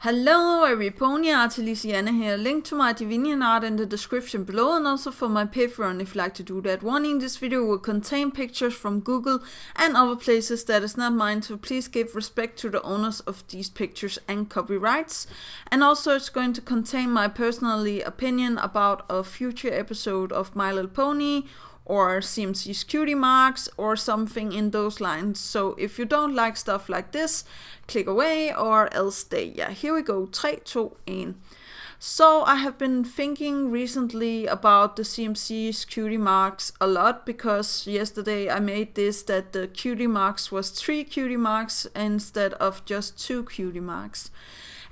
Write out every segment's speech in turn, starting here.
Hello every pony art, Luciana here. Link to my Divinian art in the description below, and also for my Patreon if you like to do that. Warning, this video will contain pictures from Google and other places that is not mine, so please give respect to the owners of these pictures and copyrights. And also it's going to contain my personally opinion about a future episode of My Little Pony or CMC's cutie marks or something in those lines. So if you don't like stuff like this, click away or else stay. Yeah, here we go. 3, 2, 1. So I have been thinking recently about the CMC's cutie marks a lot, because yesterday I made this that the cutie marks was 3 cutie marks instead of just 2 cutie marks.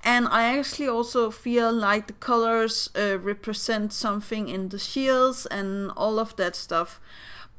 And I actually also feel like the colors represent something in the shields and all of that stuff.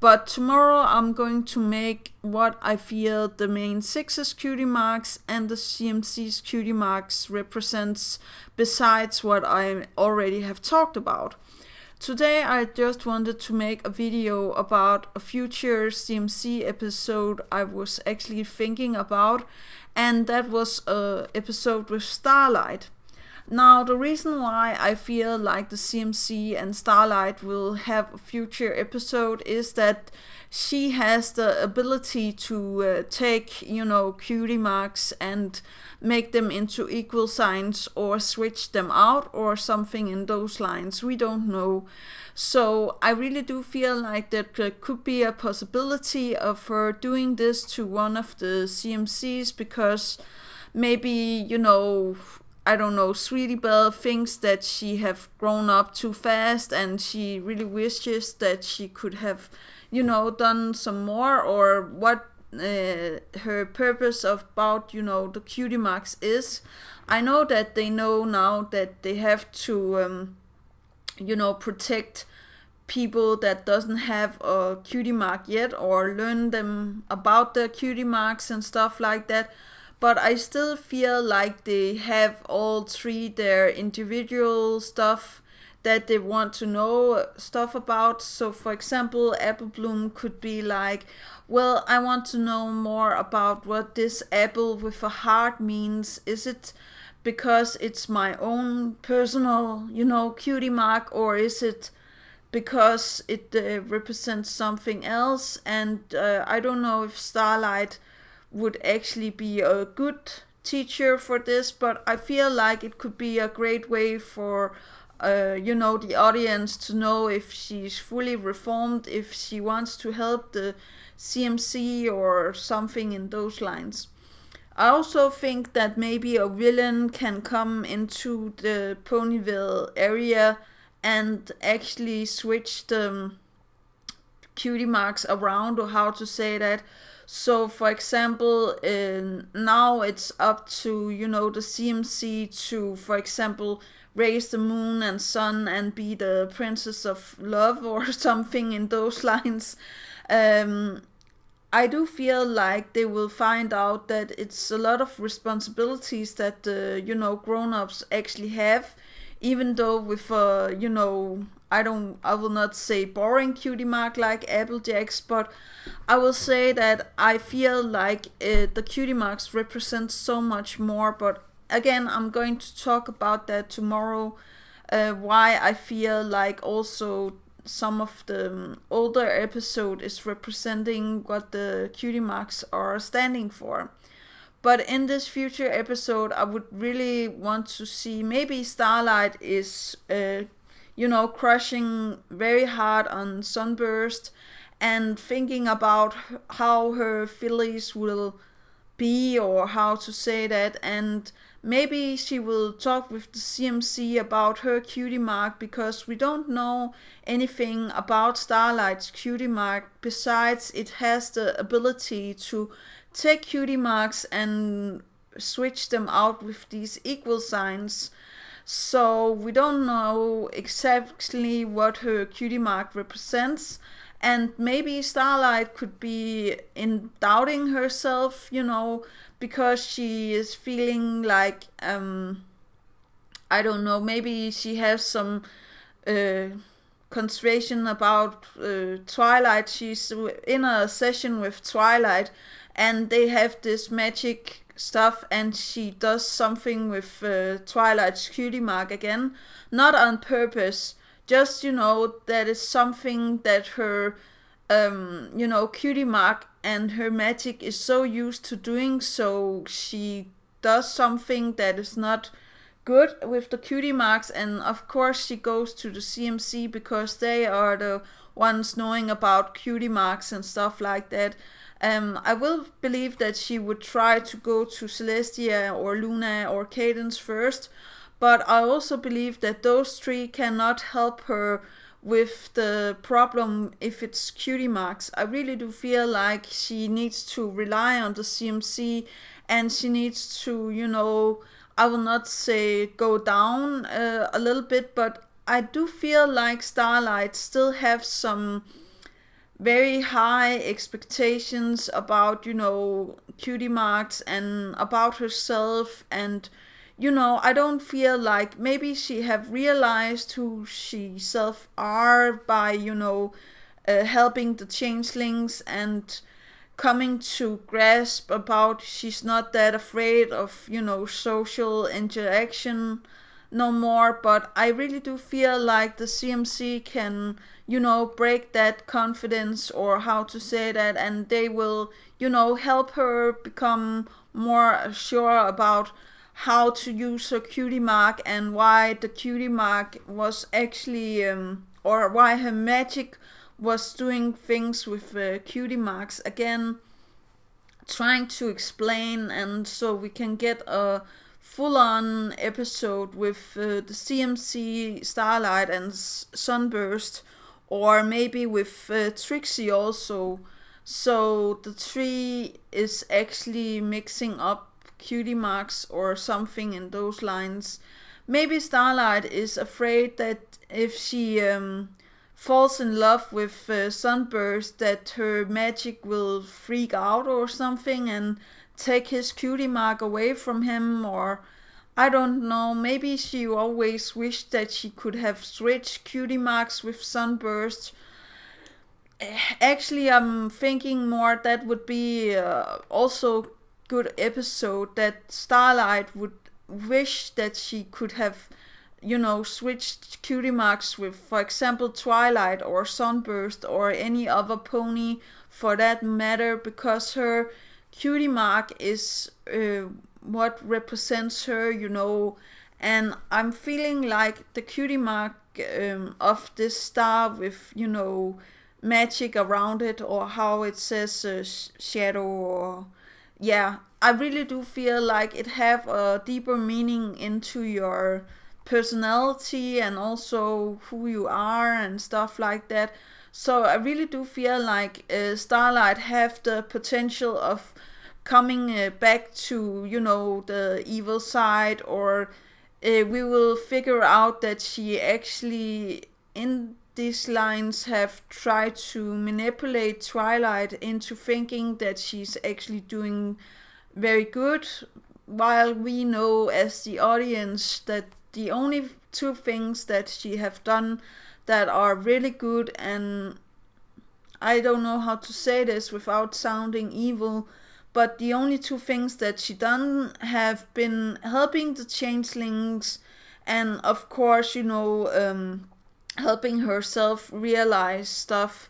But tomorrow I'm going to make what I feel the main 6's cutie marks and the CMC's cutie marks represents, besides what I already have talked about. Today I just wanted to make a video about a future CMC episode I was actually thinking about, and that was an episode with Starlight. Now, the reason why I feel like the CMC and Starlight will have a future episode is that she has the ability to take, cutie marks and make them into equal signs or switch them out or something in those lines. We don't know. So I really do feel like that there could be a possibility of her doing this to one of the CMCs, because maybe, I don't know, Sweetie Belle thinks that she have grown up too fast and she really wishes that she could have, done some more, or what her purpose about, the cutie marks is. I know that they know now that they have to, protect people that doesn't have a cutie mark yet, or learn them about the cutie marks and stuff like that. But I still feel like they have all 3 their individual stuff that they want to know stuff about. So for example, Apple Bloom could be like, well, I want to know more about what this apple with a heart means. Is it because it's my own personal, cutie mark, or is it because it represents something else? And I don't know if Starlight would actually be a good teacher for this, but I feel like it could be a great way for the audience to know if she's fully reformed, if she wants to help the CMC or something in those lines. I also think that maybe a villain can come into the Ponyville area and actually switch the cutie marks around, or how to say that. So for example, now it's up to, the CMC to, for example, raise the moon and sun and be the princess of love or something in those lines. I do feel like they will find out that it's a lot of responsibilities that the, grown-ups actually have, even though with, I will not say boring cutie mark like Applejacks, but I will say that I feel like the cutie marks represent so much more. But again, I'm going to talk about that tomorrow, why I feel like also some of the older episode is representing what the cutie marks are standing for. But in this future episode, I would really want to see maybe Starlight is crushing very hard on Sunburst and thinking about how her fillies will be, or how to say that, and maybe she will talk with the CMC about her cutie mark, because we don't know anything about Starlight's cutie mark besides it has the ability to take cutie marks and switch them out with these equal signs. So we don't know exactly what her cutie mark represents, and maybe Starlight could be in doubting herself, because she is feeling like, I don't know, maybe she has some concentration about Twilight. She's in a session with Twilight, and they have this magic stuff, and she does something with Twilight's cutie mark again, not on purpose, just, that is something that her, cutie mark and her magic is so used to doing, so she does something that is not good with the cutie marks, and of course she goes to the CMC because they are the ones knowing about cutie marks and stuff like that. I will believe that she would try to go to Celestia or Luna or Cadence first, but I also believe that those three cannot help her with the problem if it's cutie marks. I really do feel like she needs to rely on the CMC, and she needs to, I will not say go down a little bit, but I do feel like Starlight still have some very high expectations about, cutie marks and about herself, and I don't feel like maybe she have realized who she self are by, helping the changelings and coming to grasp about she's not that afraid of, social interaction no more. But I really do feel like the CMC can, break that confidence, or how to say that, and they will, help her become more sure about how to use her cutie mark, and why the cutie mark was actually, or why her magic was doing things with cutie marks. Again, trying to explain, and so we can get a full-on episode with the CMC, Starlight, and Sunburst, or maybe with Trixie also. So the tree is actually mixing up cutie marks or something in those lines. Maybe Starlight is afraid that if she falls in love with Sunburst, that her magic will freak out or something and take his cutie mark away from him, or I don't know, maybe she always wished that she could have switched cutie marks with Sunburst. Actually, I'm thinking more that would be also good episode, that Starlight would wish that she could have, switched cutie marks with, for example, Twilight or Sunburst or any other pony for that matter, because her cutie mark is what represents her, and I'm feeling like the cutie mark of this star with, magic around it, or how it says shadow, or yeah, I really do feel like it have a deeper meaning into your personality and also who you are and stuff like that. So I really do feel like Starlight have the potential of coming back to, the evil side, or we will figure out that she actually in these lines have tried to manipulate Twilight into thinking that she's actually doing very good, while we know as the audience that the only two things that she have done that are really good, and I don't know how to say this without sounding evil, but the only two things that she done have been helping the changelings, and of course, helping herself realize stuff.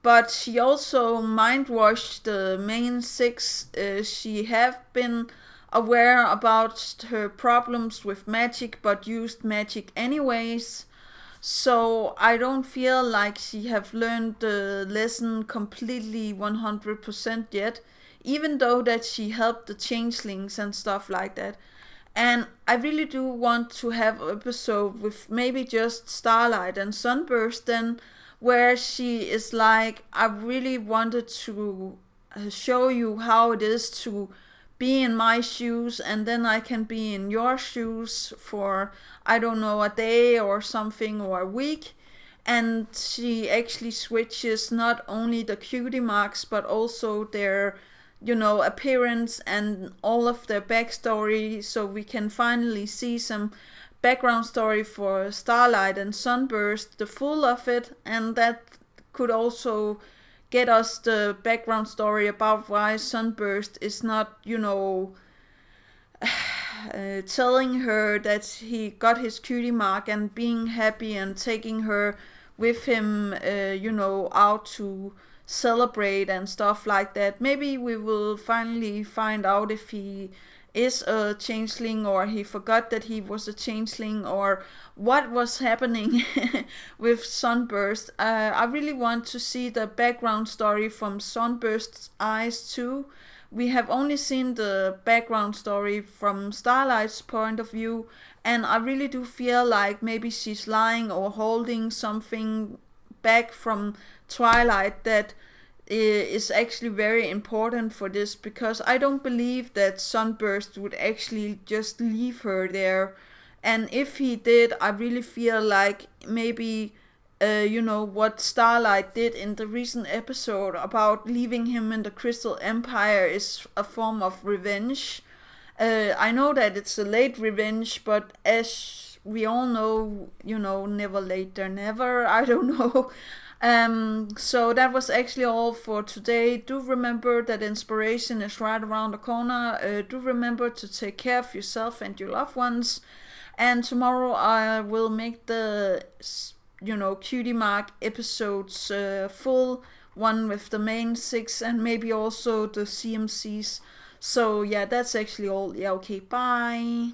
But she also mind washed the main six. She have been aware about her problems with magic, but used magic anyways. So I don't feel like she have learned the lesson completely 100% yet, even though that she helped the changelings and stuff like that. And I really do want to have an episode with maybe just Starlight and Sunburst then, where she is like, I really wanted to show you how it is to be in my shoes, and then I can be in your shoes for, I don't know, a day or something, or a week. And she actually switches not only the cutie marks, but also their appearance and all of their backstory, so we can finally see some background story for Starlight and Sunburst, the full of it, and that could also get us the background story about why Sunburst is not, telling her that he got his cutie mark and being happy and taking her with him, out to celebrate and stuff like that. Maybe we will finally find out if he is a changeling or he forgot that he was a changeling or what was happening with Sunburst. I really want to see the background story from Sunburst's eyes too. We have only seen the background story from Starlight's point of view, and I really do feel like maybe she's lying or holding something back from Twilight that is actually very important for this, because I don't believe that Sunburst would actually just leave her there. And if he did, I really feel like maybe what Starlight did in the recent episode about leaving him in the Crystal Empire is a form of revenge. I know that it's a late revenge, but as we all know, never late than never. I don't know. So that was actually all for today. Do remember that inspiration is right around the corner. Do remember to take care of yourself and your loved ones. And tomorrow I will make the cutie mark episodes full, one with the main 6 and maybe also the CMCs. So yeah, that's actually all. Yeah, okay, bye.